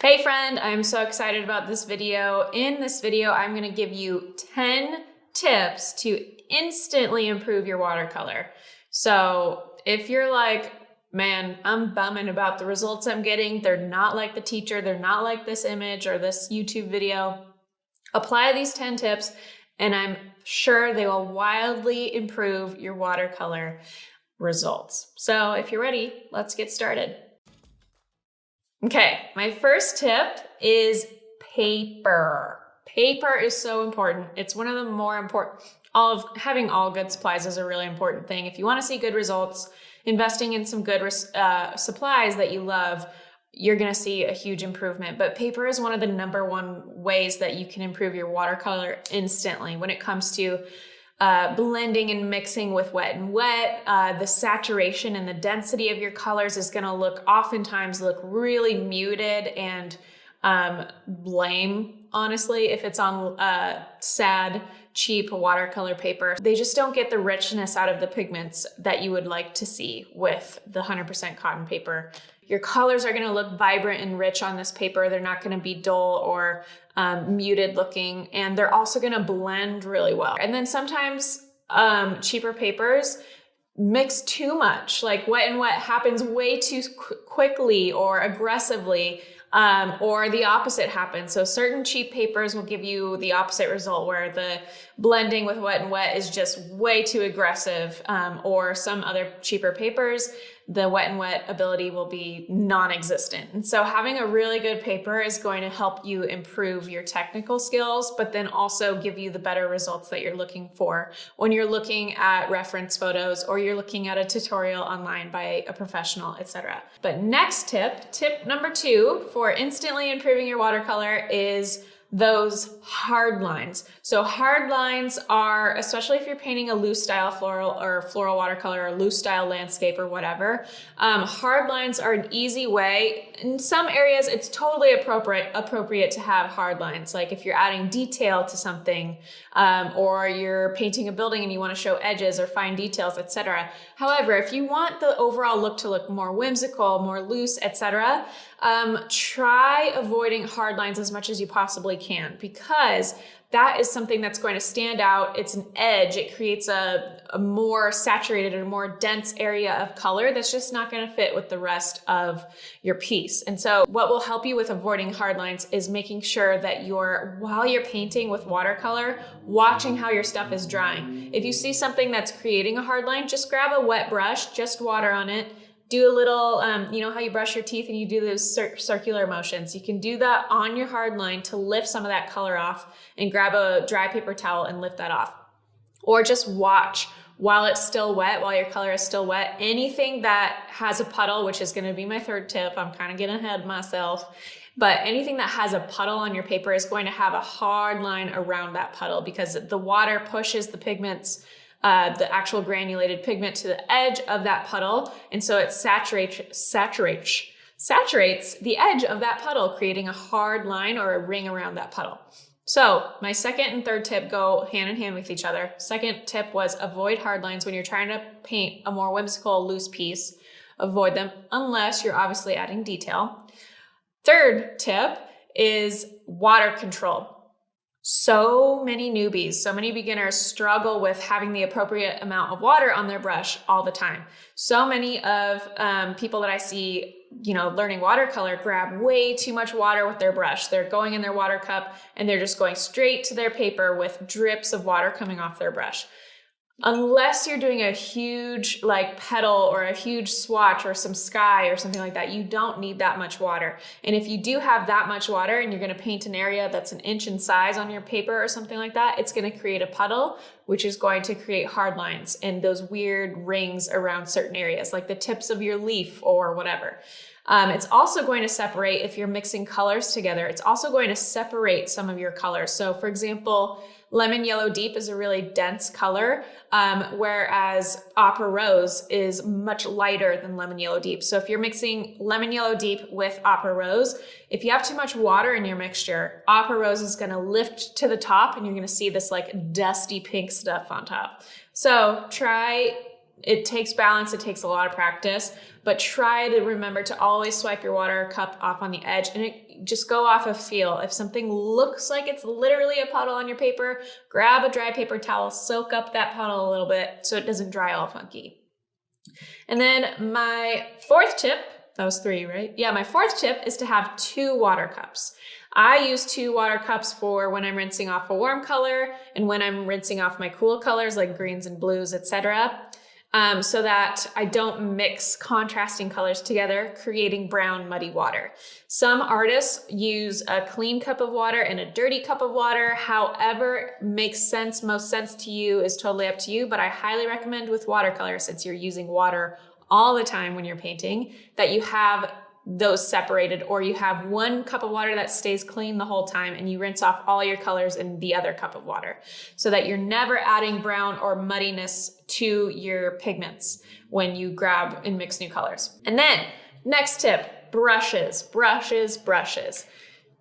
Hey friend, I'm so excited about this video. In this video, I'm going to give you 10 tips to instantly improve your watercolor. So if you're like, man, I'm bumming about the results I'm getting, they're not like the teacher, they're not like this image or this YouTube video, apply these 10 tips and I'm sure they will wildly improve your watercolor results. So if you're ready, let's get started. Okay, my first tip is paper. Paper is so important. It's one of the more important, having all good supplies is a really important thing. If you want to see good results, investing in some good supplies that you love, you're going to see a huge improvement. But paper is one of the #1 ways that you can improve your watercolor instantly when it comes to blending and mixing with wet and wet. The saturation and the density of your colors is going to oftentimes look really muted and lame, honestly, if it's on sad, cheap watercolor paper. They just don't get the richness out of the pigments that you would like to see with the 100% cotton paper. Your colors are going to look vibrant and rich on this paper. They're not going to be dull or muted looking, and they're also going to blend really well. And then sometimes cheaper papers mix too much, like wet and wet happens way too quickly or aggressively, or the opposite happens. So certain cheap papers will give you the opposite result where the blending with wet and wet is just way too aggressive, or some other cheaper papers, the wet and wet ability will be non-existent. And so having a really good paper is going to help you improve your technical skills, but then also give you the better results that you're looking for when you're looking at reference photos or you're looking at a tutorial online by a professional, etc. But next tip number 2 for instantly improving your watercolor is those hard lines. So hard lines are, especially if you're painting a loose style floral watercolor or loose style landscape or whatever, hard lines are an easy way. In some areas, it's totally appropriate to have hard lines. Like if you're adding detail to something, or you're painting a building and you want to show edges or fine details, etc. However, if you want the overall look to look more whimsical, more loose, etc., try avoiding hard lines as much as you possibly can, because that is something that's going to stand out. It's an edge. It creates a more saturated and more dense area of color that's just not going to fit with the rest of your piece. And so what will help you with avoiding hard lines is making sure that while you're painting with watercolor, watching how your stuff is drying. If you see something that's creating a hard line, just grab a wet brush, just water on it, do a little, you know how you brush your teeth and you do those circular motions. You can do that on your hard line to lift some of that color off, and grab a dry paper towel and lift that off. Or just watch while it's still wet, while your color is still wet. Anything that has a puddle, which is going to be my third tip, I'm kind of getting ahead of myself, but anything that has a puddle on your paper is going to have a hard line around that puddle, because the water pushes the pigments, the actual granulated pigment, to the edge of that puddle. And so it saturates the edge of that puddle, creating a hard line or a ring around that puddle. So my second and third tip go hand in hand with each other. Second tip was avoid hard lines when you're trying to paint a more whimsical, loose piece. Avoid them unless you're obviously adding detail. Third tip is water control. So many newbies, so many beginners struggle with having the appropriate amount of water on their brush all the time. So many of people that I see, learning watercolor grab way too much water with their brush. They're going in their water cup and they're just going straight to their paper with drips of water coming off their brush. Unless you're doing a huge petal or a huge swatch or some sky or something like that, you don't need that much water. And if you do have that much water and you're going to paint an area that's an inch in size on your paper or something like that, it's going to create a puddle, which is going to create hard lines and those weird rings around certain areas, like the tips of your leaf or whatever. It's also going to separate, if you're mixing colors together, it's also going to separate some of your colors. So for example, lemon yellow deep is a really dense color, whereas opera rose is much lighter than lemon yellow deep. So if you're mixing lemon yellow deep with opera rose, if you have too much water in your mixture, opera rose is going to lift to the top and you're going to see this dusty pink stuff on top. So try it takes balance, it takes a lot of practice, but try to remember to always swipe your water cup off on the edge, and just go off of feel. If something looks like it's literally a puddle on your paper, grab a dry paper towel, soak up that puddle a little bit so it doesn't dry all funky. And then my fourth tip, that was 3, right? Yeah, my fourth tip is to have 2 water cups. I use 2 water cups for when I'm rinsing off a warm color and when I'm rinsing off my cool colors like greens and blues, etc. So that I don't mix contrasting colors together, creating brown, muddy water. Some artists use a clean cup of water and a dirty cup of water. However makes sense, most sense to you is totally up to you, but I highly recommend with watercolor, since you're using water all the time when you're painting, that you have those separated, or you have 1 cup of water that stays clean the whole time and you rinse off all your colors in the other cup of water, so that you're never adding brown or muddiness to your pigments when you grab and mix new colors. And then next tip, brushes, brushes, brushes.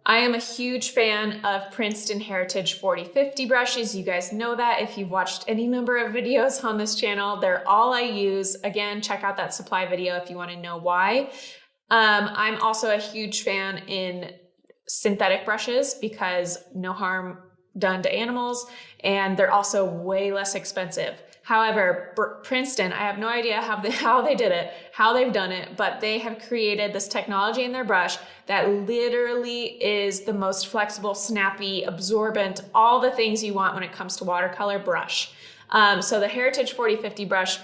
I am a huge fan of Princeton Heritage 4050 brushes. You guys know that if you've watched any number of videos on this channel. They're all I use. Again, check out that supply video if you want to know why. I'm also a huge fan in synthetic brushes because no harm done to animals, and they're also way less expensive. However, Princeton, I have no idea how they did it, how they've done it, but they have created this technology in their brush that literally is the most flexible, snappy, absorbent, all the things you want when it comes to watercolor brush. So the Heritage 4050 brush,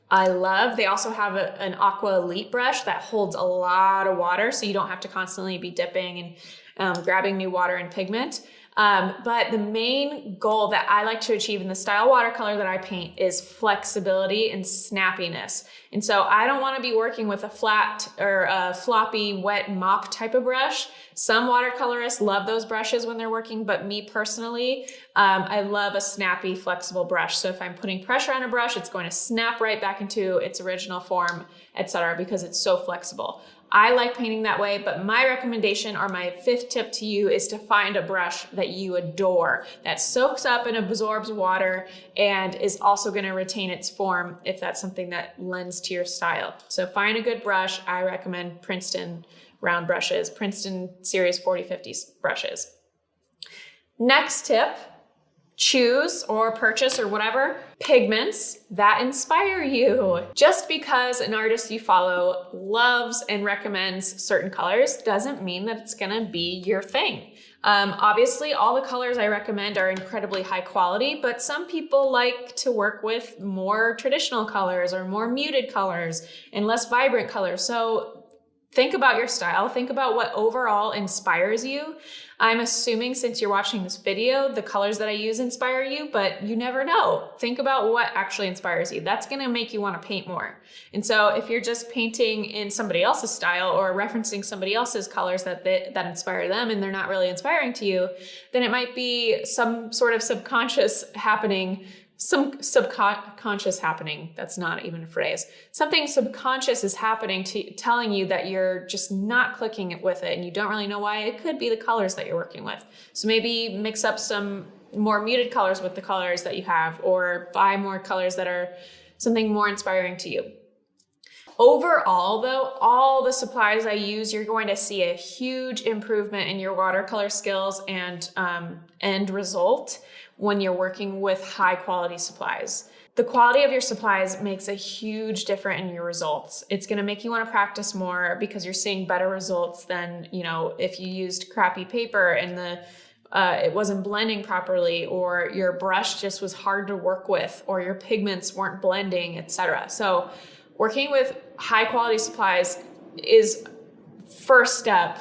I love. They also have an Aqua Elite brush that holds a lot of water, so you don't have to constantly be dipping and grabbing new water and pigment. But the main goal that I like to achieve in the style watercolor that I paint is flexibility and snappiness. And so I don't want to be working with a flat or a floppy wet mop type of brush. Some watercolorists love those brushes when they're working, but me personally, I love a snappy, flexible brush. So if I'm putting pressure on a brush, it's going to snap right back into its original form, etc., because it's so flexible. I like painting that way, but my recommendation, or my 5th tip to you, is to find a brush that you adore, that soaks up and absorbs water and is also going to retain its form if that's something that lends to your style. So find a good brush. I recommend Princeton round brushes, Princeton Series 4050 brushes. Next tip, choose or purchase or whatever pigments that inspire you. Just because an artist you follow loves and recommends certain colors doesn't mean that it's gonna be your thing. Obviously, all the colors I recommend are incredibly high quality, but some people like to work with more traditional colors or more muted colors and less vibrant colors. So think about your style. Think about what overall inspires you. I'm assuming since you're watching this video, the colors that I use inspire you, but you never know. Think about what actually inspires you. That's gonna make you wanna paint more. And so if you're just painting in somebody else's style or referencing somebody else's colors that inspire them and they're not really inspiring to you, then it might be some sort of subconscious happening. Some subconscious happening, that's not even a phrase. Something subconscious is happening telling you that you're just not clicking with it and you don't really know why. It could be the colors that you're working with. So maybe mix up some more muted colors with the colors that you have, or buy more colors that are something more inspiring to you. Overall though, all the supplies I use, you're going to see a huge improvement in your watercolor skills and end result when you're working with high quality supplies. The quality of your supplies makes a huge difference in your results. It's gonna make you wanna practice more because you're seeing better results than, if you used crappy paper and it wasn't blending properly, or your brush just was hard to work with, or your pigments weren't blending, etc. So working with high quality supplies is first step,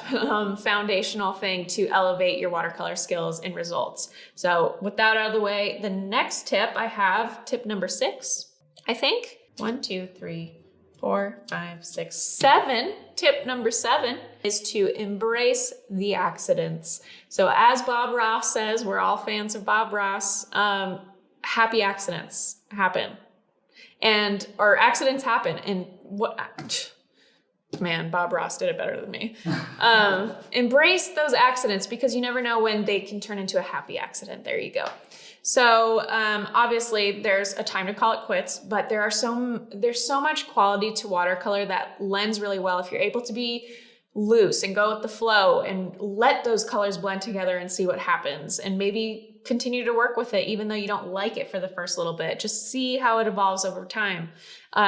foundational thing to elevate your watercolor skills and results. So with that out of the way, the next tip I have, tip number 6, I think. 1, 2, 3, 4, 5, 6, 7. Tip number 7 is to embrace the accidents. So as Bob Ross says, we're all fans of Bob Ross, happy accidents happen. Or accidents happen. And man, Bob Ross did it better than me. Embrace those accidents because you never know when they can turn into a happy accident. There you go. So obviously there's a time to call it quits, but there's so much quality to watercolor that lends really well if you're able to be loose and go with the flow and let those colors blend together and see what happens, and maybe continue to work with it even though you don't like it for the first little bit. Just see how it evolves over time.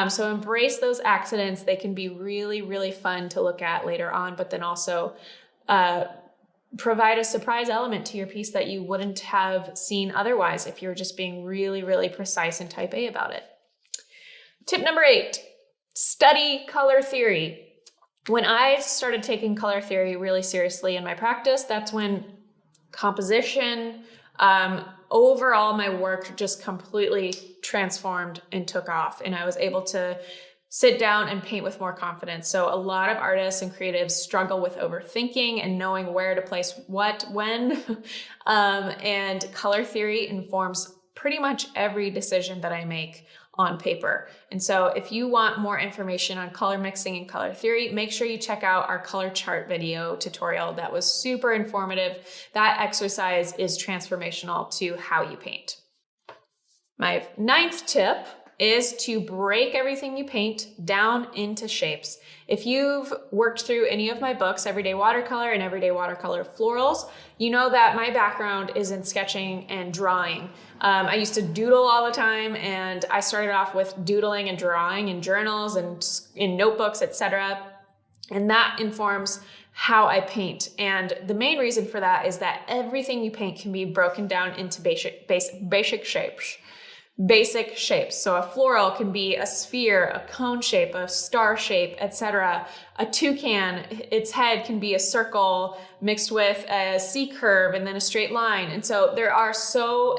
So embrace those accidents. They can be really, really fun to look at later on, but then also provide a surprise element to your piece that you wouldn't have seen otherwise if you were just being really, really precise and type A about it. Tip number 8, study color theory. When I started taking color theory really seriously in my practice, that's when composition, overall my work just completely transformed and took off, and I was able to sit down and paint with more confidence. So a lot of artists and creatives struggle with overthinking and knowing where to place what, when, and color theory informs pretty much every decision that I make on paper. And so if you want more information on color mixing and color theory, make sure you check out our color chart video tutorial. That was super informative. That exercise is transformational to how you paint. My 9th tip is to break everything you paint down into shapes. If you've worked through any of my books, Everyday Watercolor and Everyday Watercolor Florals, you know that my background is in sketching and drawing. I used to doodle all the time, and I started off with doodling and drawing in journals and in notebooks, etc. And that informs how I paint. And the main reason for that is that everything you paint can be broken down into basic shapes. Basic shapes. So a floral can be a sphere, a cone shape, a star shape, etc. A toucan, its head can be a circle mixed with a C curve and then a straight line. And so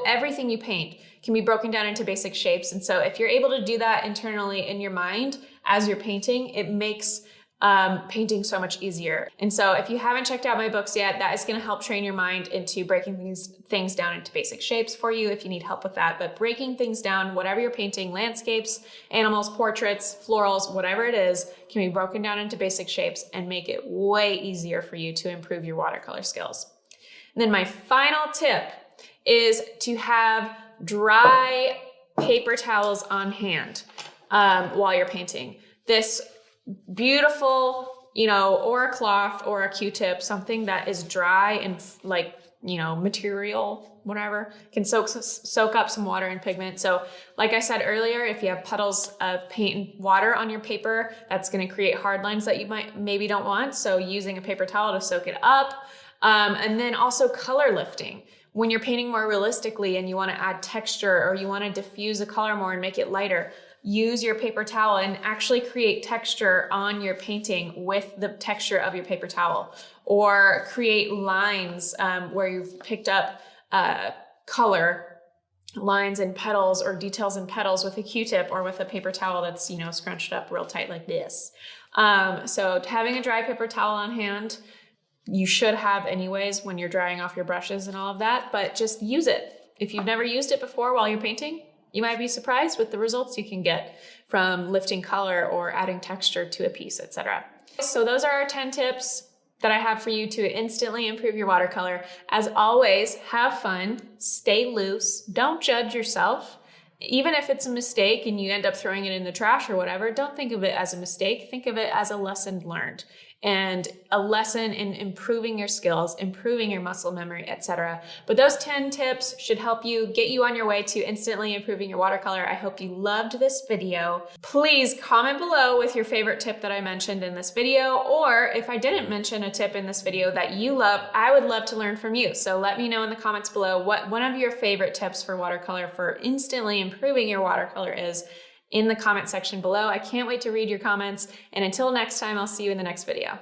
everything you paint can be broken down into basic shapes. And so if you're able to do that internally in your mind as you're painting, it makes painting so much easier. And so if you haven't checked out my books yet, that is going to help train your mind into breaking things down into basic shapes for you if you need help with that. But breaking things down, whatever you're painting, landscapes, animals, portraits, florals, whatever it is, can be broken down into basic shapes and make it way easier for you to improve your watercolor skills. And then my final tip is to have dry paper towels on hand while you're painting. This beautiful, or a cloth or a Q-tip, something that is dry and material, whatever, can soak up some water and pigment. So like I said earlier, if you have puddles of paint and water on your paper, that's going to create hard lines that you maybe don't want. So using a paper towel to soak it up. And then also color lifting. When you're painting more realistically and you want to add texture or you want to diffuse a color more and make it lighter, use your paper towel and actually create texture on your painting with the texture of your paper towel, or create lines where you've picked up color lines and petals or details in petals with a Q-tip or with a paper towel that's, scrunched up real tight like this. So having a dry paper towel on hand, you should have anyways when you're drying off your brushes and all of that, but just use it. If you've never used it before while you're painting, you might be surprised with the results you can get from lifting color or adding texture to a piece, etc. So those are our 10 tips that I have for you to instantly improve your watercolor. As always, have fun, stay loose, don't judge yourself. Even if it's a mistake and you end up throwing it in the trash or whatever, don't think of it as a mistake. Think of it as a lesson learned and a lesson in improving your skills, improving your muscle memory, etc. But those 10 tips should help you get you on your way to instantly improving your watercolor. I hope you loved this video. Please comment below with your favorite tip that I mentioned in this video, or if I didn't mention a tip in this video that you love, I would love to learn from you. So let me know in the comments below what one of your favorite tips for watercolor for instantly improving your watercolor is in the comment section below. I can't wait to read your comments, and until next time, I'll see you in the next video.